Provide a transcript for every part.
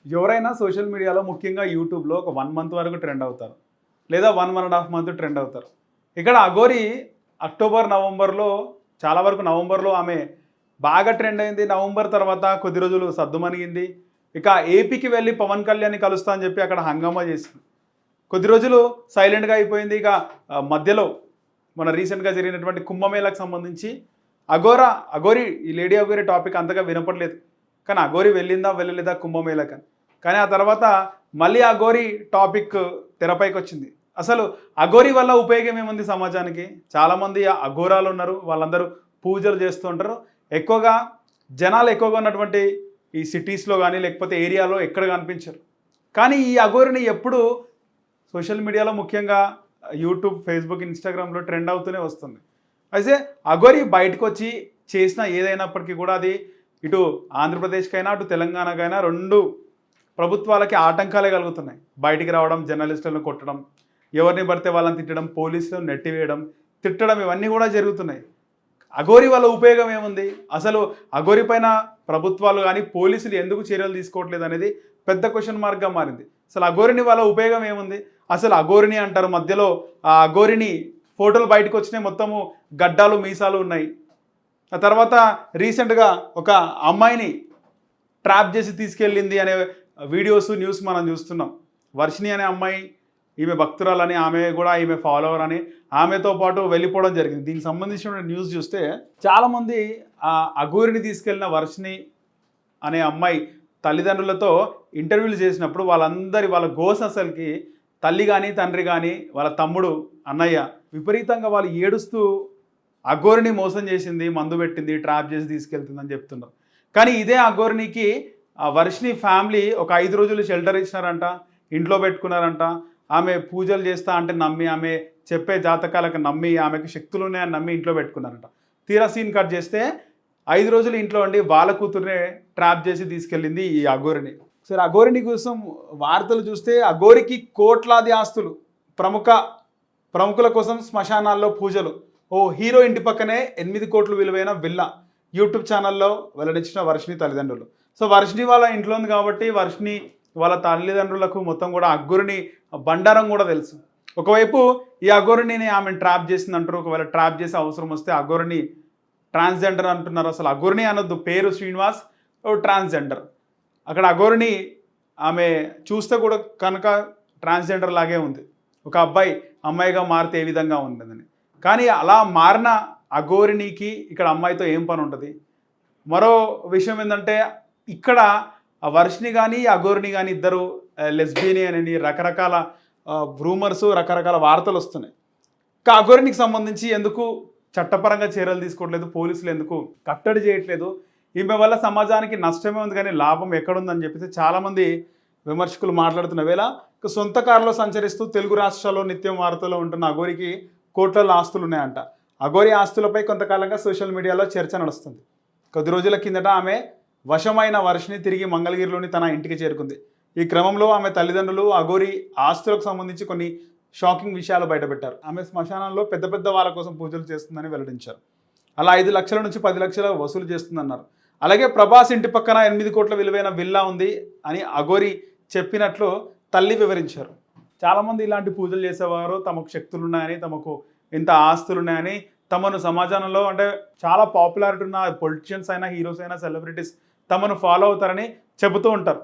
ఎవరైనా సోషల్ మీడియాలో ముఖ్యంగా యూట్యూబ్లో ఒక 1 మంత్ వరకు ట్రెండ్ అవుతారు. లేదా 1.5 మంత్ ట్రెండ్ అవుతారు. ఇక్కడ అఘోరి అక్టోబర్, నవంబర్‌లో చాలా వరకు నవంబర్‌లో ఆమె బాగా ట్రెండ్ అయింది. నవంబర్ తర్వాత కొద్ది రోజులు సద్దుమణిగింది. ఇక ఏపీకి వెళ్ళి పవన్ కళ్యాణ్‌ని కలుస్తా అని చెప్పి అక్కడ హంగామా చేసింది. కొద్ది రోజులు సైలెంట్‌గా అయిపోయింది. ఇక మధ్యలో మన రీసెంట్‌గా జరిగినటువంటి కుంభమేళాకు సంబంధించి అఘోరి ఈ లేడీ అఘోరి టాపిక్ అంతగా వినపడలేదు. కానీ అఘోరి వెళ్ళిందా వెళ్ళలేదా కుంభమేళాకని. కానీ ఆ తర్వాత మళ్ళీ అఘోరి టాపిక్ తెరపైకి వచ్చింది. అసలు అఘోరి వల్ల ఉపయోగం ఏముంది సమాజానికి? చాలామంది అఘోరాలు ఉన్నారు. వాళ్ళందరూ పూజలు చేస్తూ ఉంటారు. ఎక్కువగా జనాలు ఎక్కువగా ఉన్నటువంటి ఈ సిటీస్లో కానీ లేకపోతే ఏరియాలో ఎక్కడ కనిపించరు. కానీ ఈ అఘోరిని ఎప్పుడు సోషల్ మీడియాలో ముఖ్యంగా యూట్యూబ్, ఫేస్బుక్, ఇన్స్టాగ్రామ్లో ట్రెండ్ అవుతూనే వస్తుంది. అయితే అఘోరి బయటకు వచ్చి చేసిన ఏదైనప్పటికీ కూడా అది ఇటు ఆంధ్రప్రదేశ్కైనా అటు తెలంగాణకైనా 2 ప్రభుత్వాలకి ఆటంకాలే కలుగుతున్నాయి. బయటికి రావడం, జర్నలిస్టులను కొట్టడం, ఎవరిని పడితే వాళ్ళని తిట్టడం, పోలీసులను నెట్టివేయడం, తిట్టడం ఇవన్నీ కూడా జరుగుతున్నాయి. అఘోరి వల్ల ఉపయోగం ఏముంది? అసలు అఘోరి పైన ప్రభుత్వాలు కానీ పోలీసులు ఎందుకు చర్యలు తీసుకోవట్లేదు అనేది పెద్ద క్వశ్చన్ మార్క్గా మారింది. అసలు అఘోరిని వల్ల ఉపయోగం ఏముంది? అసలు అఘోరిని అంటారు, మధ్యలో ఆ అఘోరిని ఫోటోలు బయటకు వచ్చినాయి, మొత్తము గడ్డాలు మీసాలు ఉన్నాయి. ఆ తర్వాత రీసెంట్గా ఒక అమ్మాయిని ట్రాప్ చేసి తీసుకెళ్ళింది అనే వీడియోస్, న్యూస్ మనం చూస్తున్నాం. వర్షిణి అనే అమ్మాయి, ఈమె భక్తురాలని, ఆమె కూడా ఈమె ఫాలోవర్ అని ఆమెతో పాటు వెళ్ళిపోవడం జరిగింది. దీనికి సంబంధించిన న్యూస్ చూస్తే చాలామంది ఆ అఘోరిని తీసుకెళ్ళిన వర్షిణి అనే అమ్మాయి తల్లిదండ్రులతో ఇంటర్వ్యూలు చేసినప్పుడు వాళ్ళ గోస అసలుకి తల్లి కానీ తండ్రి కానీ వాళ్ళ తమ్ముడు అన్నయ్య విపరీతంగా వాళ్ళు ఏడుస్తూ అఘోరిని మోసం చేసింది, మందు పెట్టింది, ట్రాప్ చేసి తీసుకెళ్తుందని చెప్తున్నారు. కానీ ఇదే అఘోరినికి ఆ వర్షిణి ఫ్యామిలీ ఒక 5 రోజులు షెల్టర్ ఇచ్చినారంట, ఇంట్లో పెట్టుకున్నారంట. ఆమె పూజలు చేస్తా అంటే నమ్మి, ఆమె చెప్పే జాతకాలకు నమ్మి, ఆమెకు శక్తులు ఉన్నాయని నమ్మి ఇంట్లో పెట్టుకున్నారంట. తీరా సీన్ కట్ చేస్తే 5 రోజులు ఇంట్లో ఉండి వాళ్ళ కూతుర్నే ట్రాప్ చేసి తీసుకెళ్ళింది ఈ అఘోరిని. సరే, అఘోరిని కోసం వార్తలు చూస్తే అఘోరికి కోట్లాది ఆస్తులు, ప్రముఖుల కోసం శ్మశానాల్లో పూజలు, ఓ హీరో ఇంటి పక్కనే 8 కోట్లు విలువైన విల్లా, యూట్యూబ్ ఛానల్లో వెల్లడించిన వర్షిణి తల్లిదండ్రులు. సో వర్షిణి వాళ్ళ ఇంట్లో ఉంది కాబట్టి వర్షిణి వాళ్ళ తల్లిదండ్రులకు మొత్తం కూడా అఘోరిని బండారం కూడా తెలుసు. ఒకవైపు ఈ అఘోరిని ఆమెను ట్రాప్ చేసింది అంటారు. ఒకవేళ ట్రాప్ చేసే అవసరం వస్తే అఘోరిని ట్రాన్స్జెండర్ అంటున్నారు. అసలు అఘోరిని అనొద్దు, పేరు శ్రీనివాస్, ట్రాన్స్జెండర్. అక్కడ అఘోరిని ఆమె చూస్తే కూడా కనుక ట్రాన్స్జెండర్ లాగే ఉంది. ఒక అమ్మాయిగా మారితే ఏ విధంగా ఉంటుందని. కానీ అలా మారిన అఘోరినికి ఇక్కడ అమ్మాయితో ఏం పని ఉంటుంది? మరో విషయం ఏంటంటే, ఇక్కడ ఆ వర్షిణి కానీ అఘోరిని కానీ ఇద్దరు లెస్బియన్ అని రకరకాల రూమర్స్, రకరకాల వార్తలు వస్తున్నాయి. ఇంకా అఘోరినికి సంబంధించి ఎందుకు చట్టపరంగా చర్యలు తీసుకోవట్లేదు, పోలీసులు ఎందుకు కట్టడి చేయట్లేదు? ఈమె వల్ల సమాజానికి నష్టమే ఉంది కానీ లాభం ఎక్కడుందని చెప్పేసి చాలామంది విమర్శకులు మాట్లాడుతున్న వేళ సొంత కారులో సంచరిస్తూ తెలుగు రాష్ట్రాల్లో నిత్యం వార్తల్లో ఉంటున్న అఘోరికి కోట్లలో ఆస్తులు ఉన్నాయంట. అఘోరి ఆస్తులపై కొంతకాలంగా సోషల్ మీడియాలో చర్చ నడుస్తుంది. కొద్ది రోజుల కిందట ఆమె వశమైన వర్షిణి తిరిగి మంగళగిరిలోని తన ఇంటికి చేరుకుంది. ఈ క్రమంలో ఆమె తల్లిదండ్రులు అఘోరి ఆస్తులకు సంబంధించి కొన్ని షాకింగ్ విషయాలు బయటపెట్టారు. ఆమె శ్మశానంలో పెద్ద పెద్ద వాళ్ళ కోసం పూజలు చేస్తుందని వెల్లడించారు. అలా 5 లక్షల నుంచి 10 లక్షల వసూలు చేస్తుందన్నారు. అలాగే ప్రభాస్ ఇంటి పక్కన 8 కోట్ల విలువైన విల్లా ఉంది అని అఘోరి చెప్పినట్లు తల్లి వివరించారు. చాలామంది ఇలాంటి పూజలు చేసేవారు తమకు శక్తులు ఉన్నాయని, తమకు ఇంత ఆస్తులు ఉన్నాయని, తమను సమాజంలో అంటే చాలా పాపులారిటీ ఉన్న పొలిటీషియన్స్ అయినా, హీరోస్ అయినా, సెలబ్రిటీస్ తమను ఫాలో అవుతారని చెబుతూ ఉంటారు.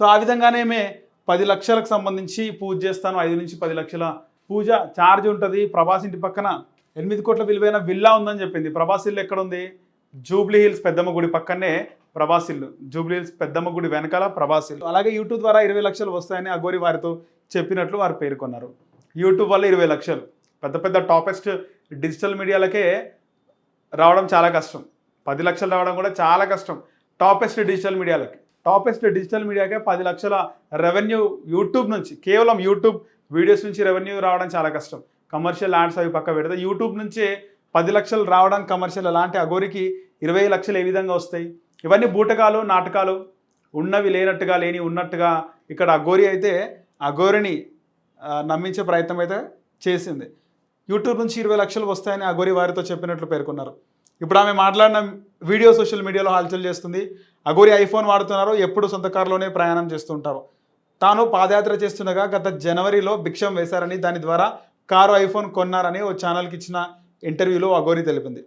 సో ఆ విధంగానే 10 లక్షలకు సంబంధించి పూజ చేస్తాను, 5 నుంచి 10 లక్షల పూజ ఛార్జ్ ఉంటుంది. ప్రభాస్ ఇంటి పక్కన 8 కోట్ల విలువైన విల్లా ఉందని చెప్పింది. ప్రభాస్ ఇల్లు ఎక్కడ ఉంది? జూబ్లీ హిల్స్ పెద్దమ్మ గుడి పక్కనే ప్రభాస్ ఇల్లు. జూబ్లీ హిల్స్ పెద్దమ్మ గుడి వెనకాల ప్రభాస్ ఇల్లు. అలాగే యూట్యూబ్ ద్వారా 20 లక్షలు వస్తాయని అఘోరి వారితో చెప్పినట్లు వారు పేర్కొన్నారు. యూట్యూబ్ వల్ల 20 లక్షలు పెద్ద పెద్ద టాపెస్ట్ డిజిటల్ మీడియాలకే రావడం చాలా కష్టం. 10 లక్షలు రావడం కూడా చాలా కష్టం టాపెస్ట్ డిజిటల్ మీడియాకే 10 లక్షల రెవెన్యూ యూట్యూబ్ నుంచి, కేవలం యూట్యూబ్ వీడియోస్ నుంచి రెవెన్యూ రావడం చాలా కష్టం. కమర్షియల్ యాడ్స్ అవి పక్క పెడితే యూట్యూబ్ నుంచే 10 లక్షలు రావడం కమర్షియల్. అలాంటి అఘోరికి 20 లక్షలు ఏ విధంగా వస్తాయి? ఇవన్నీ బూటకాలు, నాటకాలు, ఉన్నవి లేనట్టుగా, లేని ఉన్నట్టుగా. ఇక్కడ అఘోరి అయితే అఘోరిని నమ్మించే ప్రయత్నం అయితే చేసింది. యూట్యూబ్ నుంచి 20 లక్షలు వస్తాయని అఘోరి వారితో చెప్పినట్లు పేర్కొన్నారు. ఇప్పుడు ఆమె మాట్లాడిన వీడియో సోషల్ మీడియాలో హల్చల్ చేస్తుంది. అఘోరి ఐఫోన్ వాడుతున్నారు, ఎప్పుడు సొంత కారులోనే ప్రయాణం చేస్తుంటారు. తాను పాదయాత్ర చేస్తుండగా గత జనవరిలో భిక్షం వేశారని, దాని ద్వారా కారు ఐఫోన్ కొన్నారని ఓ ఛానల్కి ఇచ్చిన ఇంటర్వ్యూలో అఘోరి తెలిపింది.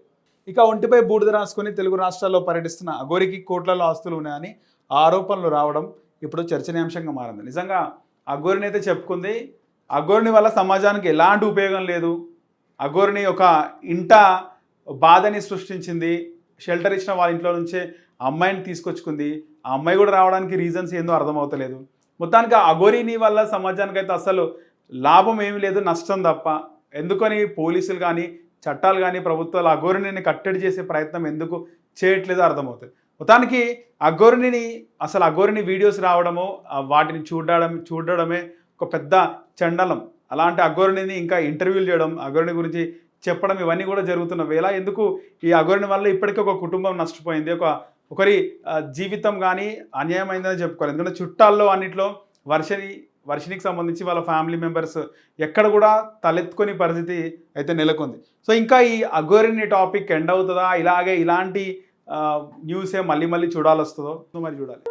ఇక ఒంటిపై బూడిద రాసుకొని తెలుగు రాష్ట్రాల్లో పర్యటిస్తున్న అఘోరికి కోట్లలో ఆస్తులు ఉన్నాయని ఆరోపణలు రావడం ఇప్పుడు చర్చనీయాంశంగా మారింది. నిజంగా అఘోరిని అయితే చెప్పుకుంది. అఘోరిని వల్ల సమాజానికి ఎలాంటి ఉపయోగం లేదు. అఘోరిని ఒక ఇంట బాధని సృష్టించింది. షెల్టర్ ఇచ్చిన వాళ్ళ ఇంట్లో నుంచే అమ్మాయిని తీసుకొచ్చుకుంది. ఆ అమ్మాయి కూడా రావడానికి రీజన్స్ ఏందో అర్థమవుతలేదు. మొత్తానికి ఆ అఘోరిని వల్ల సమాజానికి అయితే అసలు లాభం ఏమీ లేదు, నష్టం తప్ప. ఎందుకని పోలీసులు కానీ చట్టాలు కానీ ప్రభుత్వాలు అఘోరిని కట్టడి చేసే ప్రయత్నం ఎందుకు చేయట్లేదో అర్థమవుతుంది. మొత్తానికి అఘోరిని వీడియోస్ రావడము, వాటిని చూడడమే ఒక పెద్ద చండలం. అలాంటి అఘోరిని ఇంకా ఇంటర్వ్యూలు చేయడం, అఘోరిని గురించి చెప్పడం, ఇవన్నీ కూడా జరుగుతున్న వేళ ఎందుకు ఈ అఘోరిని వల్ల ఇప్పటికీ ఒక కుటుంబం నష్టపోయింది, ఒకరి జీవితం కానీ అన్యాయమైందని చెప్పుకోవాలి. ఎందుకంటే చుట్టాల్లో అన్నిట్లో వర్షినికి సంబంధించి వాళ్ళ ఫ్యామిలీ మెంబర్స్ ఎక్కడ కూడా తలెత్తుకొని పరిస్థితి అయితే నెలకొంది. సో ఇంకా ఈ అఘోరిని టాపిక్ ఎండ్ అవుతుందా, ఇలాంటి న్యూసే మళ్ళీ చూడాలి వస్తుందో మరి చూడాలి.